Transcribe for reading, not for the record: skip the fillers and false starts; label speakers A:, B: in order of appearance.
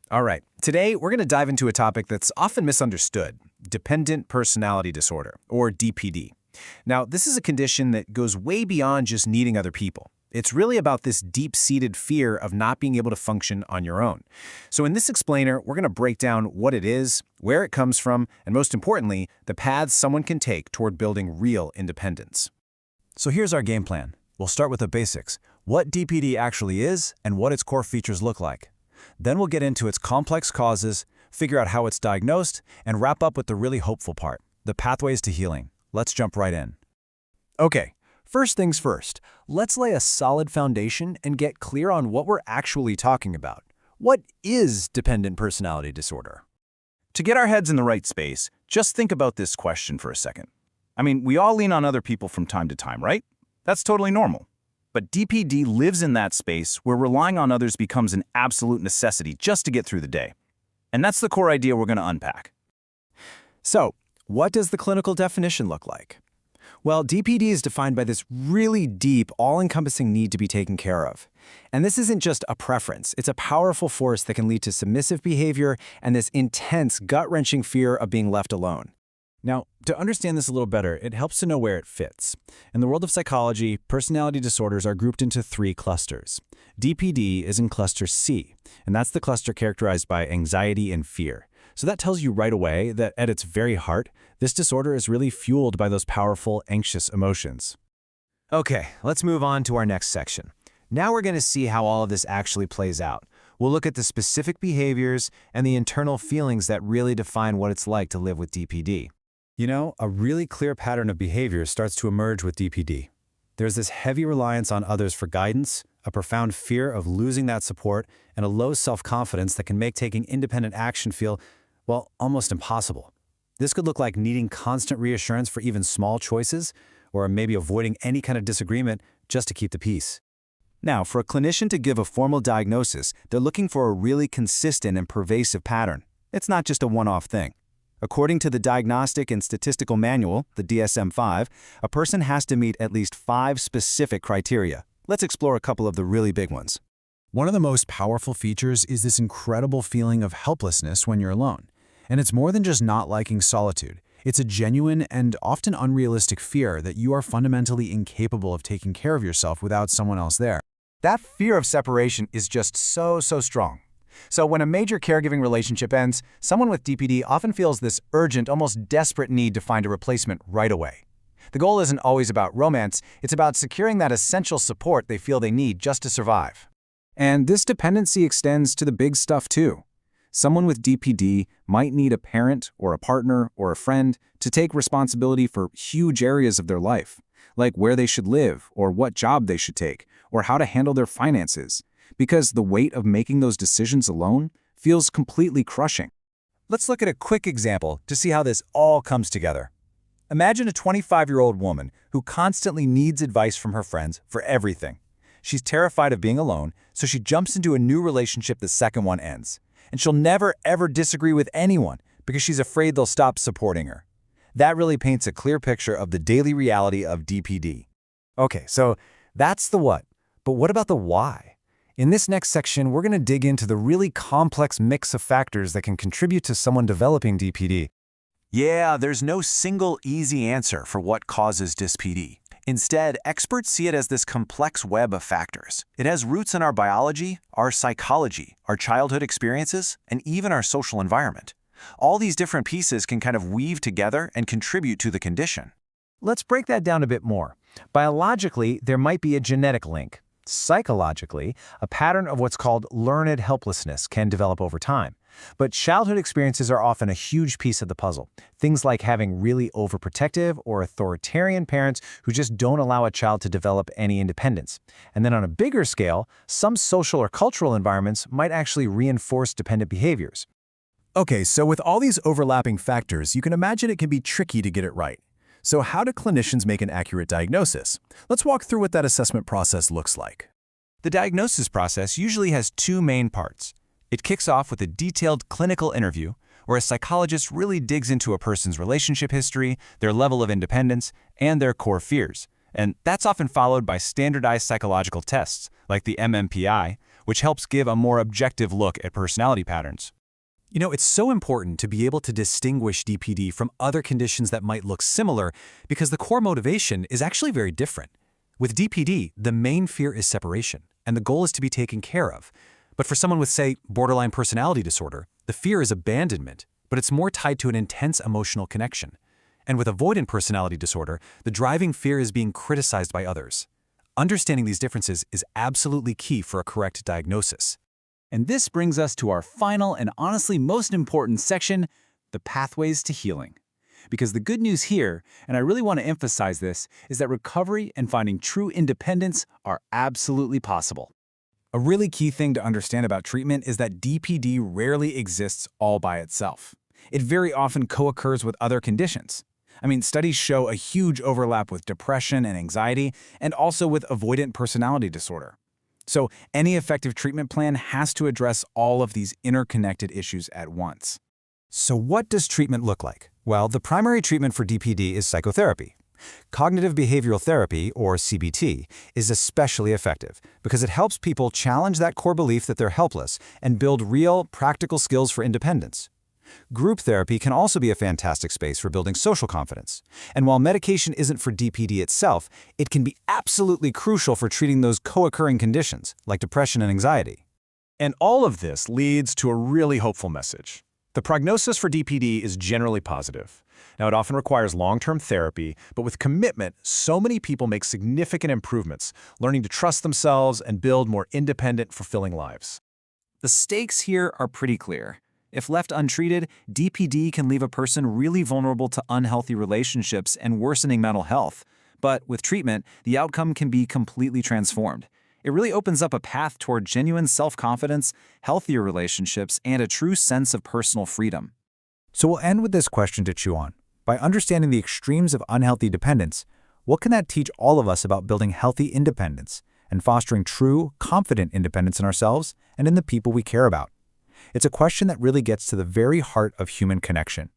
A: All right, today we're going to dive into a topic that's often misunderstood, dependent personality disorder, or DPD. Now, this is a condition that goes way beyond just needing other people. It's really about this deep-seated fear of not being able to function on your own. So in this explainer, we're going to break down what it is, where it comes from, and most importantly, the paths someone can take toward building real independence.
B: So here's our game plan. We'll start with the basics, what DPD actually is and what its core features look like. Then we'll get into its complex causes, figure out how it's diagnosed, and wrap up with the really hopeful part, the pathways to healing. Let's jump right in.
C: Okay, first things first, let's lay a solid foundation and get clear on what we're actually talking about. What is dependent personality disorder?
D: To get our heads in the right space, just think about this question for a second. I mean, we all lean on other people from time to time, right? That's totally normal. But DPD lives in that space where relying on others becomes an absolute necessity just to get through the day. And that's the core idea we're going to unpack.
C: So, what does the clinical definition look like? Well, DPD is defined by this really deep, all-encompassing need to be taken care of. And this isn't just a preference, it's a powerful force that can lead to submissive behavior and this intense, gut-wrenching fear of being left alone.
B: Now, to understand this a little better, it helps to know where it fits. In the world of psychology, personality disorders are grouped into 3 clusters. DPD is in cluster C, and that's the cluster characterized by anxiety and fear. So that tells you right away that at its very heart, this disorder is really fueled by those powerful, anxious emotions.
A: Okay, let's move on to our next section. Now we're going to see how all of this actually plays out. We'll look at the specific behaviors and the internal feelings that really define what it's like to live with DPD.
B: You know, a really clear pattern of behavior starts to emerge with DPD. There's this heavy reliance on others for guidance, a profound fear of losing that support, and a low self-confidence that can make taking independent action feel, well, almost impossible. This could look like needing constant reassurance for even small choices, or maybe avoiding any kind of disagreement just to keep the peace.
A: Now, for a clinician to give a formal diagnosis, they're looking for a really consistent and pervasive pattern. It's not just a one-off thing. According to the Diagnostic and Statistical Manual, the DSM-5, a person has to meet at least 5 specific criteria. Let's explore a couple of the really big ones.
B: One of the most powerful features is this incredible feeling of helplessness when you're alone. And it's more than just not liking solitude. It's a genuine and often unrealistic fear that you are fundamentally incapable of taking care of yourself without someone else there.
A: That fear of separation is just so strong. So when a major caregiving relationship ends, someone with DPD often feels this urgent, almost desperate need to find a replacement right away. The goal isn't always about romance, it's about securing that essential support they feel they need just to survive. And this dependency extends to the big stuff too. Someone with DPD might need a parent or a partner or a friend to take responsibility for huge areas of their life, like where they should live or what job they should take or how to handle their finances, because the weight of making those decisions alone feels completely crushing.
B: Let's look at a quick example to see how this all comes together. Imagine a 25-year-old woman who constantly needs advice from her friends for everything. She's terrified of being alone, so she jumps into a new relationship the second one ends. And she'll never, ever disagree with anyone because she's afraid they'll stop supporting her. That really paints a clear picture of the daily reality of DPD.
C: Okay, so that's the what. But what about the why? In this next section, we're going to dig into the really complex mix of factors that can contribute to someone developing DPD.
D: Yeah, there's no single easy answer for what causes DPD. Instead, experts see it as this complex web of factors. It has roots in our biology, our psychology, our childhood experiences, and even our social environment. All these different pieces can kind of weave together and contribute to the condition.
C: Let's break that down a bit more. Biologically, there might be a genetic link. Psychologically, a pattern of what's called learned helplessness can develop over time. But childhood experiences are often a huge piece of the puzzle. Things like having really overprotective or authoritarian parents who just don't allow a child to develop any independence. And then on a bigger scale, some social or cultural environments might actually reinforce dependent behaviors.
B: Okay, so with all these overlapping factors, you can imagine it can be tricky to get it right. So how do clinicians make an accurate diagnosis? Let's walk through what that assessment process looks like.
D: The diagnosis process usually has 2 main parts. It kicks off with a detailed clinical interview, where a psychologist really digs into a person's relationship history, their level of independence, and their core fears. And that's often followed by standardized psychological tests, like the MMPI,
B: which helps give a more objective look at personality patterns. You know, it's so important to be able to distinguish DPD from other conditions that might look similar because the core motivation is actually very different. With DPD, the main fear is separation, and the goal is to be taken care of. But for someone with, say, borderline personality disorder, the fear is abandonment, but it's more tied to an intense emotional connection. And with avoidant personality disorder, the driving fear is being criticized by others. Understanding these differences is absolutely key for a correct diagnosis.
E: And this brings us to our final and honestly most important section, the pathways to healing. Because the good news here, and I really want to emphasize this, is that recovery and finding true independence are absolutely possible.
B: A really key thing to understand about treatment is that DPD rarely exists all by itself. It very often co-occurs with other conditions. I mean, studies show a huge overlap with depression and anxiety, and also with avoidant personality disorder. So any effective treatment plan has to address all of these interconnected issues at once.
C: So what does treatment look like? Well, the primary treatment for DPD is psychotherapy. Cognitive behavioral therapy, or CBT, is especially effective because it helps people challenge that core belief that they're helpless and build real, practical skills for independence. Group therapy can also be a fantastic space for building social confidence. And while medication isn't for DPD itself, it can be absolutely crucial for treating those co-occurring conditions, like depression and anxiety.
F: And all of this leads to a really hopeful message. The prognosis for DPD is generally positive. Now, it often requires long-term therapy, but with commitment, so many people make significant improvements, learning to trust themselves and build more independent, fulfilling lives.
E: The stakes here are pretty clear. If left untreated, DPD can leave a person really vulnerable to unhealthy relationships and worsening mental health. But with treatment, the outcome can be completely transformed. It really opens up a path toward genuine self-confidence, healthier relationships, and a true sense of personal freedom.
C: So we'll end with this question to chew on. By understanding the extremes of unhealthy dependence, what can that teach all of us about building healthy independence and fostering true, confident independence in ourselves and in the people we care about? It's a question that really gets to the very heart of human connection.